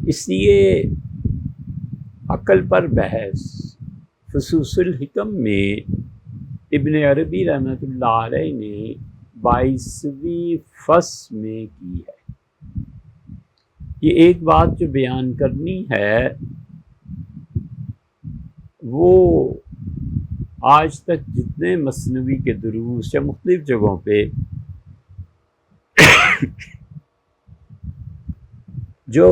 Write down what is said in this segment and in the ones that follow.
اس لیے عقل پر بحث فصوص الحکم میں ابن عربی رحمۃ اللہ علیہ نے 22ویں فصل میں کی ہے۔ یہ ایک بات جو بیان کرنی ہے وہ آج تک جتنے مثنوی کے دروس یا مختلف جگہوں پہ جو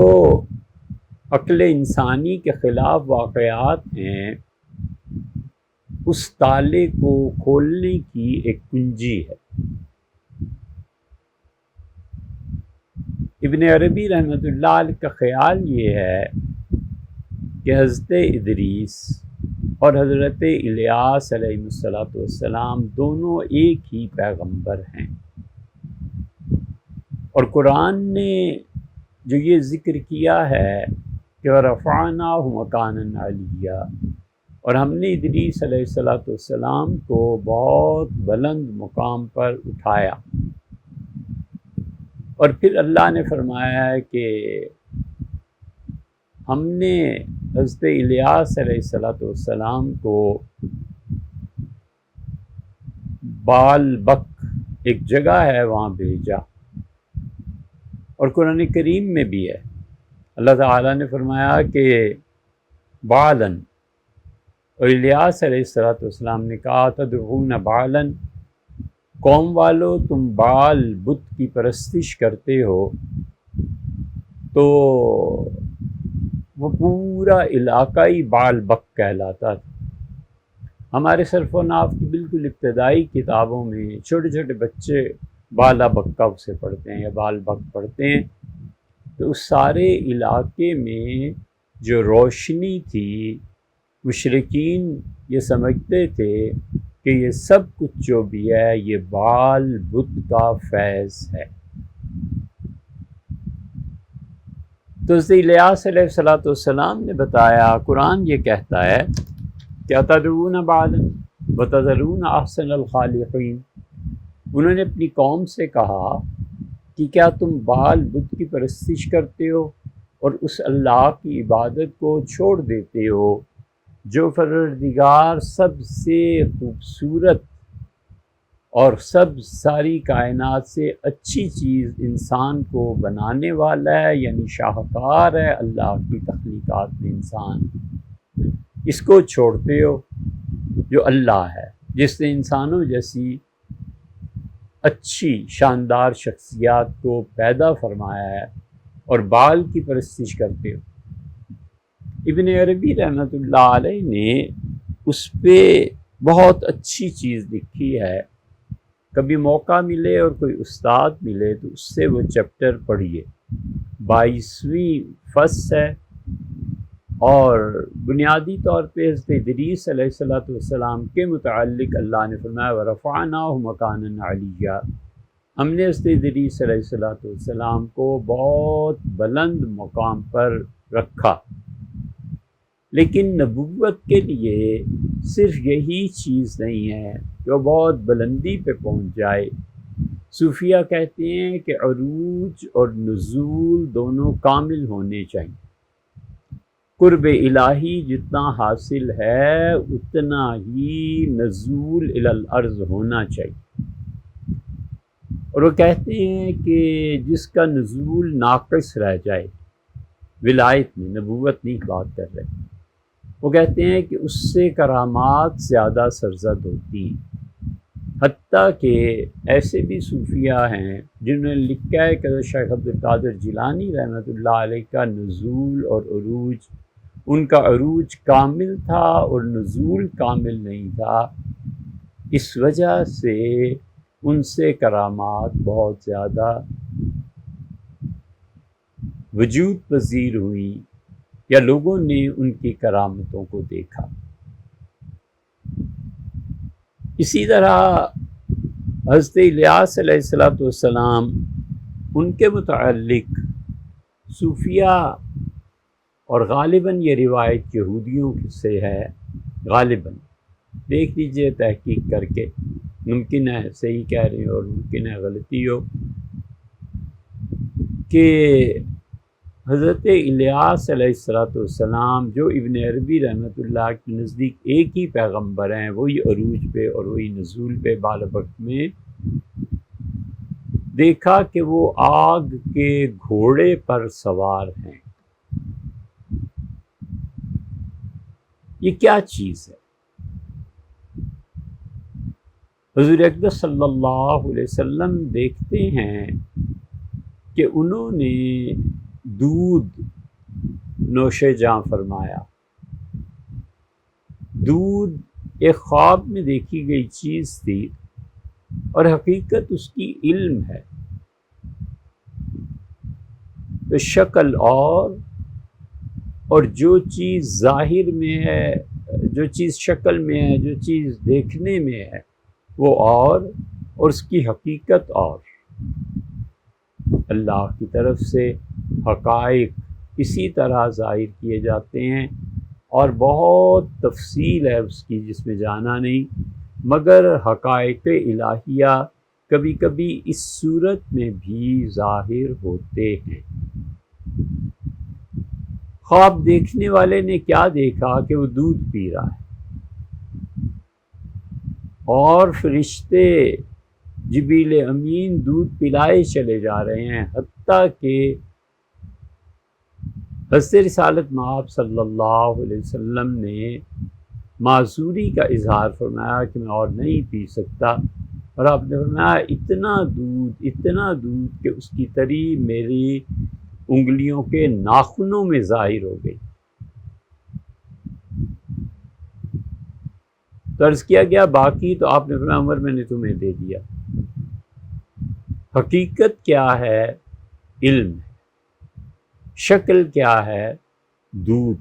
عقل انسانی کے خلاف واقعات ہیں اس تالے کو کھولنے کی ایک کنجی ہے۔ ابن عربی رحمۃ اللہ علیہ کا خیال یہ ہے کہ حضرت ادریس اور حضرت الیاس علیہ السلام دونوں ایک ہی پیغمبر ہیں، اور قرآن نے جو یہ ذکر کیا ہے کہ وَرَفَعْنَاهُ مَكَانًا عَلِيًّا، اور ہم نے ادریس علیہ السلام کو بہت بلند مقام پر اٹھایا، اور پھر اللہ نے فرمایا ہے کہ ہم نے حضرت الیاس علیہ السلام کو بالبک ایک جگہ ہے وہاں بھیجا، اور قرآن کریم میں بھی ہے اللہ تعالیٰ نے فرمایا کہ بالاً، اور الیاس علیہ السلام نے کہا تدعون بالاً، قوم والو تم بال بت کی پرستش کرتے ہو، تو وہ پورا علاقائی بال بک کہلاتا تھا۔ ہمارے صرف و نحو کی بالکل ابتدائی کتابوں میں چھوٹے چھوٹے بچے بالا بکا اسے پڑھتے ہیں یا بال بک پڑھتے ہیں، تو اس سارے علاقے میں جو روشنی تھی مشرکین یہ سمجھتے تھے کہ یہ سب کچھ جو بھی ہے یہ بال بت کا فیض ہے۔ تو حضرت الیاس علیہ السلام نے بتایا، قرآن یہ کہتا ہے کہ اتدعون بالا وتذرون احسن الخالقین، انہوں نے اپنی قوم سے کہا کہ کیا تم بال بت کی پرستش کرتے ہو اور اس اللہ کی عبادت کو چھوڑ دیتے ہو جو پروردگار سب سے خوبصورت اور سب ساری کائنات سے اچھی چیز انسان کو بنانے والا ہے، یعنی شاہکار ہے اللہ کی تخلیقات میں انسان، اس کو چھوڑتے ہو جو اللہ ہے جس نے انسانوں جیسی اچھی شاندار شخصیات کو پیدا فرمایا ہے، اور بال کی پرستش کرتے ہو۔ ابن عربی رحمۃ اللہ علیہ نے اس پہ بہت اچھی چیز لکھی ہے، کبھی موقع ملے اور کوئی استاد ملے تو اس سے وہ چیپٹر پڑھیے، 22ویں فصل ہے، اور بنیادی طور پہ حضرت ادریس علیہ السلام کے متعلق اللہ نے فرمایا وَرَفَعْنَاهُ مَكَانًا عَلِيًّا، ہم نے حضرت ادریس علیہ السلام کو بہت بلند مقام پر رکھا۔ لیکن نبوت کے لیے صرف یہی چیز نہیں ہے کہ وہ بہت بلندی پہ پہنچ جائے۔ صوفیہ کہتے ہیں کہ عروج اور نزول دونوں کامل ہونے چاہیے، قرب الہی جتنا حاصل ہے اتنا ہی نزول الی الارض ہونا چاہیے، اور وہ کہتے ہیں کہ جس کا نزول ناقص رہ جائے ولایت میں، نبوت نہیں بات کر رہے، وہ کہتے ہیں کہ اس سے کرامات زیادہ سرزد ہوتی ہیں۔ حتیٰ کہ ایسے بھی صوفیہ ہیں جنہوں نے لکھا ہے کہ شیخ عبد القادر جیلانی رحمۃ اللہ علیہ کا نزول اور عروج، ان کا عروج کامل تھا اور نزول کامل نہیں تھا، اس وجہ سے ان سے کرامات بہت زیادہ وجود پذیر ہوئی یا لوگوں نے ان کی کرامتوں کو دیکھا۔ اسی طرح حضرت الیاس علیہ السلام، ان کے متعلق صوفیہ، اور غالباً یہ روایت یہودیوں سے ہے، غالباً دیکھ لیجئے تحقیق کر کے، ممکن ہے صحیح کہہ رہے ہو اور ممکن ہے غلطی ہو، کہ حضرت الیاس علیہ السلام جو ابن عربی رحمۃ اللہ کے نزدیک ایک ہی پیغمبر ہیں، وہی عروج پہ اور وہی نزول پہ بال وقت میں، دیکھا کہ وہ آگ کے گھوڑے پر سوار ہیں۔ یہ کیا چیز ہے؟ حضور اقدس صلی اللہ علیہ وسلم دیکھتے ہیں کہ انہوں نے دودھ نوش جاں فرمایا۔ دودھ ایک خواب میں دیکھی گئی چیز تھی اور حقیقت اس کی علم ہے، تو شکل اور جو چیز ظاہر میں ہے، جو چیز شکل میں ہے، جو چیز دیکھنے میں ہے وہ اور اس کی حقیقت اور۔ اللہ کی طرف سے حقائق اسی طرح ظاہر کیے جاتے ہیں، اور بہت تفصیل ہے اس کی جس میں جانا نہیں، مگر حقائق الہیہ کبھی کبھی اس صورت میں بھی ظاہر ہوتے ہیں۔ خواب دیکھنے والے نے کیا دیکھا کہ وہ دودھ پی رہا ہے، اور فرشتے جبریل امین دودھ پلائے چلے جا رہے ہیں، حتیٰ کہ حضرت رسالت مآب صلی اللہ علیہ وسلم نے معذوری کا اظہار فرمایا کہ میں اور نہیں پی سکتا، اور آپ نے فرمایا اتنا دودھ کہ اس کی تری میری انگلیوں کے ناخنوں میں ظاہر ہو گئی۔ تو عرض کیا گیا باقی، تو آپ نے فرمایا عمر میں نے تمہیں دے دیا۔ حقیقت کیا ہے؟ علم ہے۔ شکل کیا ہے؟ دودھ۔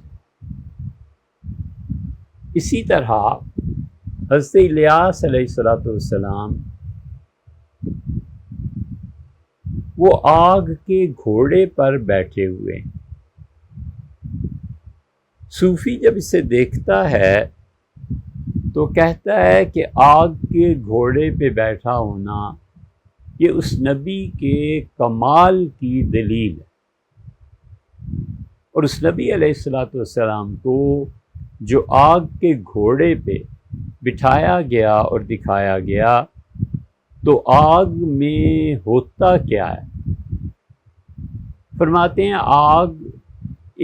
اسی طرح حضرت الیاس علیہ السلام وہ آگ کے گھوڑے پر بیٹھے ہوئے ہیں۔ صوفی جب اسے دیکھتا ہے تو کہتا ہے کہ آگ کے گھوڑے پہ بیٹھا ہونا یہ اس نبی کے کمال کی دلیل ہے، اور اس نبی علیہ السلام کو جو آگ کے گھوڑے پہ بٹھایا گیا اور دکھایا گیا، تو آگ میں ہوتا کیا ہے؟ فرماتے ہیں آگ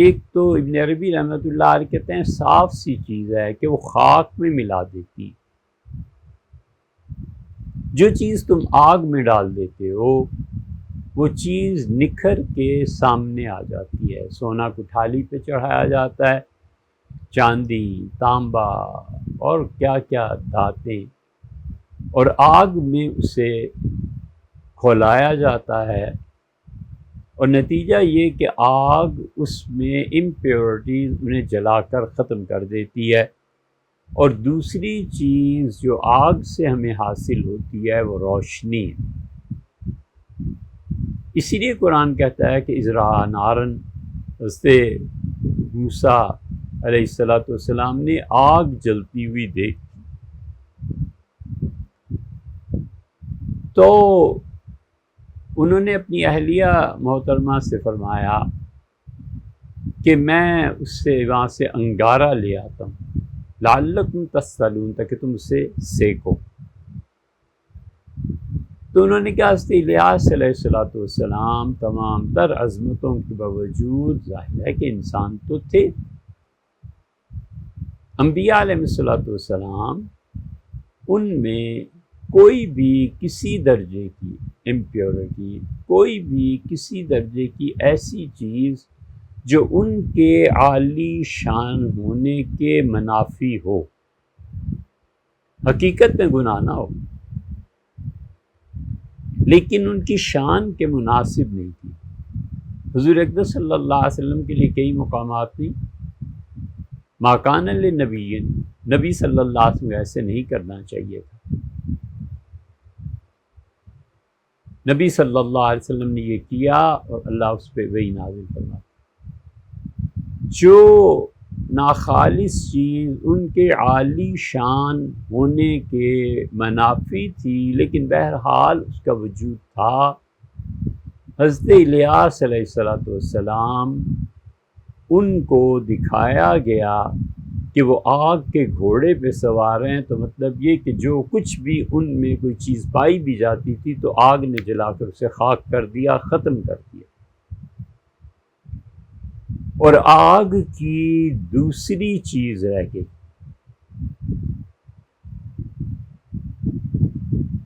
ایک تو ابن عربی رحمۃ اللہ علیہ کہتے ہیں صاف سی چیز ہے کہ وہ خاک میں ملا دیتی۔ جو چیز تم آگ میں ڈال دیتے ہو وہ چیز نکھر کے سامنے آ جاتی ہے۔ سونا کو تھالی پہ چڑھایا جاتا ہے، چاندی، تانبا اور کیا کیا دھاتیں، اور آگ میں اسے کھولایا جاتا ہے، اور نتیجہ یہ کہ آگ اس میں امپیورٹیز انہیں جلا کر ختم کر دیتی ہے، اور دوسری چیز جو آگ سے ہمیں حاصل ہوتی ہے وہ روشنی ہے۔ اسی لیے قرآن کہتا ہے کہ ازرا نارن، حضرت موسیٰ علیہ السلام نے آگ جلتی ہوئی دیکھی، تو انہوں نے اپنی اہلیہ محترمہ سے فرمایا کہ میں اس سے وہاں سے انگارہ لے آتا ہوں، لعلکم تصطلون، تاکہ تم اسے سیکو۔ تو انہوں نے کہا حضرت الیاس علیہ السلام تمام تر عظمتوں کے باوجود ظاہر ہے کہ انسان تو تھے۔ انبیاء علیہ السلام ان میں کوئی بھی کسی درجے کی امپیورٹی، کوئی بھی کسی درجے کی ایسی چیز جو ان کے عالی شان ہونے کے منافی ہو، حقیقت میں گناہ نہ ہو، لیکن ان کی شان کے مناسب نہیں تھی۔ حضور اقدس صلی اللہ علیہ وسلم کے لیے کئی مقامات تھیں، ما کان لنبی، نبی صلی اللہ علیہ وسلم ایسے نہیں کرنا چاہیے تھا۔ نبی صلی اللہ علیہ وسلم نے یہ کیا اور اللہ اس پہ وحی نازل فرماتا۔ جو ناخالص چیز ان کے عالی شان ہونے کے منافی تھی، لیکن بہرحال اس کا وجود تھا، حضرت الیاس علیہ السلام ان کو دکھایا گیا کہ وہ آگ کے گھوڑے پہ سوار ہیں، تو مطلب یہ کہ جو کچھ بھی ان میں کوئی چیز پائی بھی جاتی تھی تو آگ نے جلا کر اسے خاک کر دیا، ختم کر دیا۔ اور آگ کی دوسری چیز رہ گئی،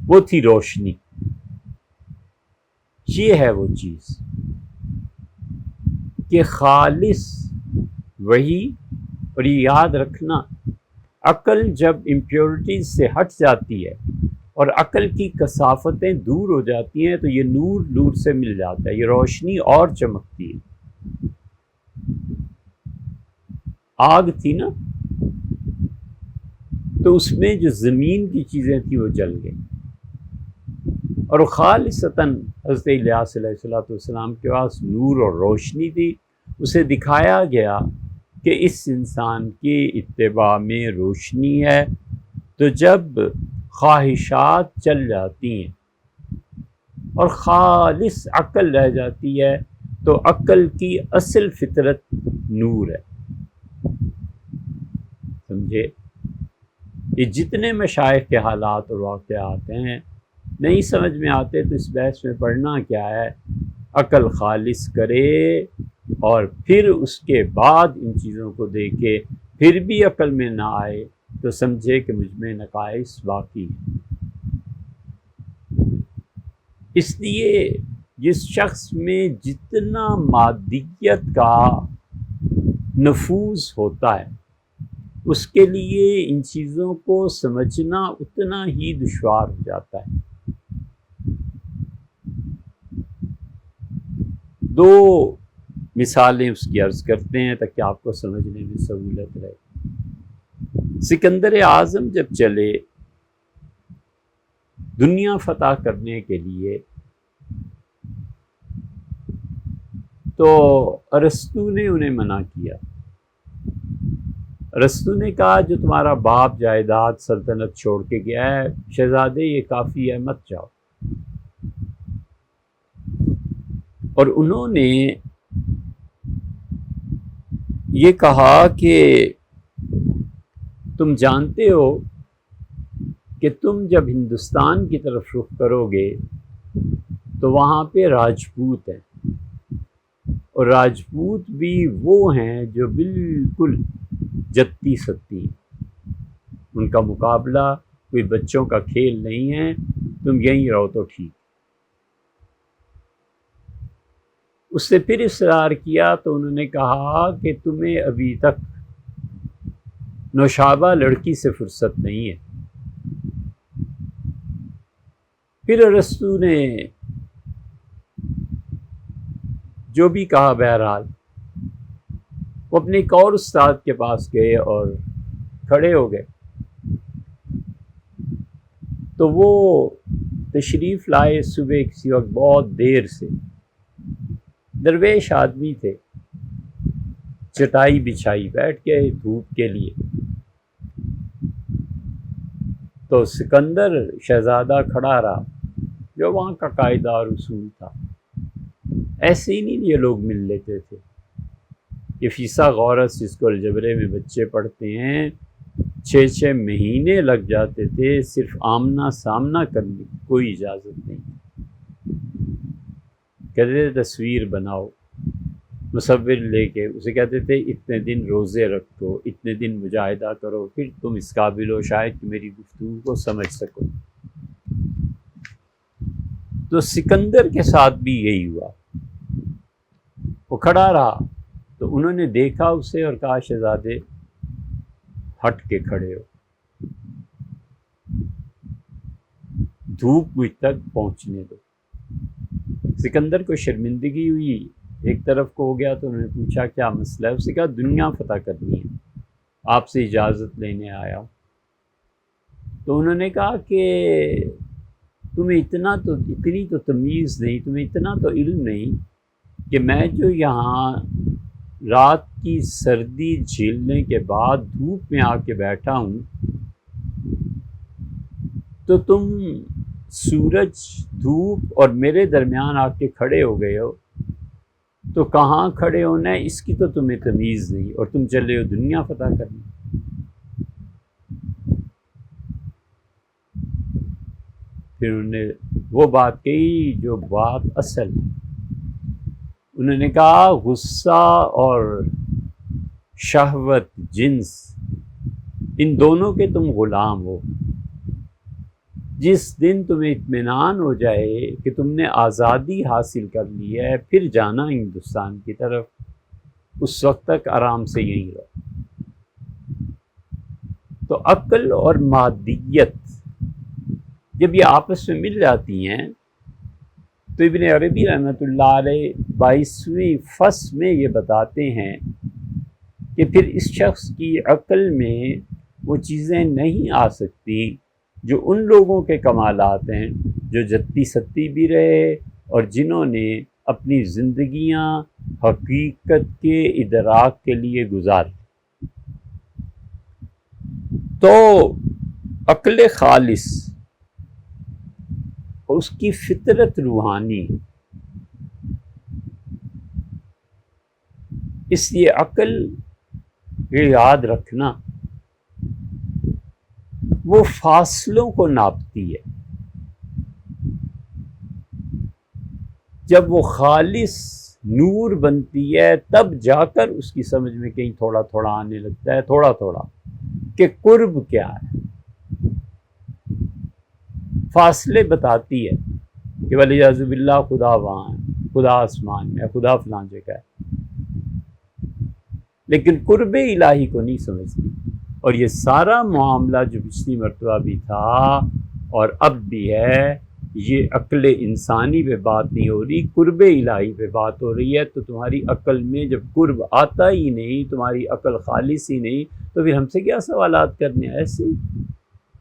وہ تھی روشنی۔ یہ ہے وہ چیز کہ خالص وہی، اور یہ یاد رکھنا، عقل جب امپیورٹیز سے ہٹ جاتی ہے اور عقل کی کثافتیں دور ہو جاتی ہیں تو یہ نور سے مل جاتا ہے، یہ روشنی اور چمکتی ہے۔ آگ تھی نا، تو اس میں جو زمین کی چیزیں تھیں وہ جل گئی، اور خالصتاً حضرت الیاس علیہ السلام کے پاس نور اور روشنی تھی۔ اسے دکھایا گیا کہ اس انسان کی اتباع میں روشنی ہے، تو جب خواہشات چل جاتی ہیں اور خالص عقل رہ جاتی ہے تو عقل کی اصل فطرت نور ہے۔ سمجھے؟ یہ جتنے مشائخ کے حالات اور واقعات ہیں نہیں سمجھ میں آتے تو اس بحث میں پڑھنا کیا ہے، عقل خالص کرے اور پھر اس کے بعد ان چیزوں کو دیکھے، پھر بھی عقل میں نہ آئے تو سمجھے کہ مجھ میں نقائص باقی ہیں۔ اس لیے جس شخص میں جتنا مادیت کا نفوذ ہوتا ہے اس کے لیے ان چیزوں کو سمجھنا اتنا ہی دشوار ہو جاتا ہے۔ دو مثالیں اس کی عرض کرتے ہیں تاکہ آپ کو سمجھنے میں سہولت رہے۔ سکندر اعظم جب چلے دنیا فتح کرنے کے لیے تو ارسطو نے انہیں منع کیا۔ ارسطو نے کہا جو تمہارا باپ جائیداد سلطنت چھوڑ کے گیا ہے شہزادے یہ کافی ہے، مت جاؤ۔ اور انہوں نے یہ کہا کہ تم جانتے ہو کہ تم جب ہندوستان کی طرف رخ کرو گے تو وہاں پہ راجپوت ہیں، اور راجپوت بھی وہ ہیں جو بالکل جتی ستی ہیں، ان کا مقابلہ کوئی بچوں کا کھیل نہیں ہے، تم یہیں رہو تو ٹھیک۔ اس سے پھر اصرار کیا تو انہوں نے کہا کہ تمہیں ابھی تک نوشابہ لڑکی سے فرصت نہیں ہے۔ پھر ارسطو نے جو بھی کہا بہرحال وہ اپنے ایک اور استاد کے پاس گئے اور کھڑے ہو گئے، تو وہ تشریف لائے صبح کسی وقت بہت دیر سے، درویش آدمی تھے، چٹائی بچھائی بیٹھ گئے دھوپ کے لیے۔ تو سکندر شہزادہ کھڑا رہا جو وہاں کا قاعدہ اور اصول تھا۔ ایسے ہی نہیں یہ لوگ مل لیتے تھے، یہ فیسا غورس جس کو الجبرے میں بچے پڑھتے ہیں 6 مہینے لگ جاتے تھے صرف آمنا سامنا کرنے کی، کوئی اجازت نہیں۔ کہتے تھے تصویر بناؤ، مصور لے کے اسے کہتے تھے اتنے دن روزے رکھو، اتنے دن مجاہدہ کرو، پھر تم اس قابل ہو شاید کہ میری گفتگو کو سمجھ سکو۔ تو سکندر کے ساتھ بھی یہی ہوا، وہ کھڑا رہا تو انہوں نے دیکھا اسے اور کہا شہزادے ہٹ کے کھڑے ہو، دھوپ مجھ تک پہنچنے دو۔ سکندر کو شرمندگی ہوئی، ایک طرف کو ہو گیا تو انہوں نے پوچھا کیا مسئلہ ہے؟ اسے کہا دنیا فتح کرنی ہے، آپ سے اجازت لینے آیا ہوں۔ تو انہوں نے کہا کہ تمہیں اتنی تو تمیز نہیں، تمہیں اتنا تو علم نہیں کہ میں جو یہاں رات کی سردی جھیلنے کے بعد دھوپ میں آ کے بیٹھا ہوں تو تم سورج دھوپ اور میرے درمیان آ کے کھڑے ہو گئے ہو، تو کہاں کھڑے ہونا ہے اس کی تو تمہیں تمیز نہیں، اور تم چلے ہو دنیا فتح کرنے۔ پھر انہوں نے وہ بات کہی جو بات اصل ہے، انہوں نے کہا غصہ اور شہوت جنس ان دونوں کے تم غلام ہو، جس دن تمہیں اطمینان ہو جائے کہ تم نے آزادی حاصل کر لی ہے، پھر جانا ہندوستان کی طرف، اس وقت تک آرام سے یہیں رہو۔ تو عقل اور مادیت جب یہ آپس میں مل جاتی ہیں تو ابن عربی رحمۃ اللہ علیہ 22ویں فصل میں یہ بتاتے ہیں کہ پھر اس شخص کی عقل میں وہ چیزیں نہیں آ سکتی جو ان لوگوں کے کمالات ہیں جو جتی ستی بھی رہے اور جنہوں نے اپنی زندگیاں حقیقت کے ادراک کے لیے گزاری۔ تو عقل خالص اور اس کی فطرت روحانی، اس لیے عقل یہ یاد رکھنا وہ فاصلوں کو ناپتی ہے۔ جب وہ خالص نور بنتی ہے تب جا کر اس کی سمجھ میں کہیں تھوڑا تھوڑا آنے لگتا ہے، تھوڑا تھوڑا، کہ قرب کیا ہے۔ فاصلے بتاتی ہے کہ والعیاذ باللہ خدا وہاں ہے، خدا آسمان میں ہے، خدا فلاں جگہ ہے، لیکن قرب الہی کو نہیں سمجھتی۔ اور یہ سارا معاملہ جو پچھلی مرتبہ بھی تھا اور اب بھی ہے، یہ عقل انسانی پہ بات نہیں ہو رہی، قرب الہی پہ بات ہو رہی ہے۔ تو تمہاری عقل میں جب قرب آتا ہی نہیں، تمہاری عقل خالص ہی نہیں، تو پھر ہم سے کیا سوالات کرنے؟ ایسے ہی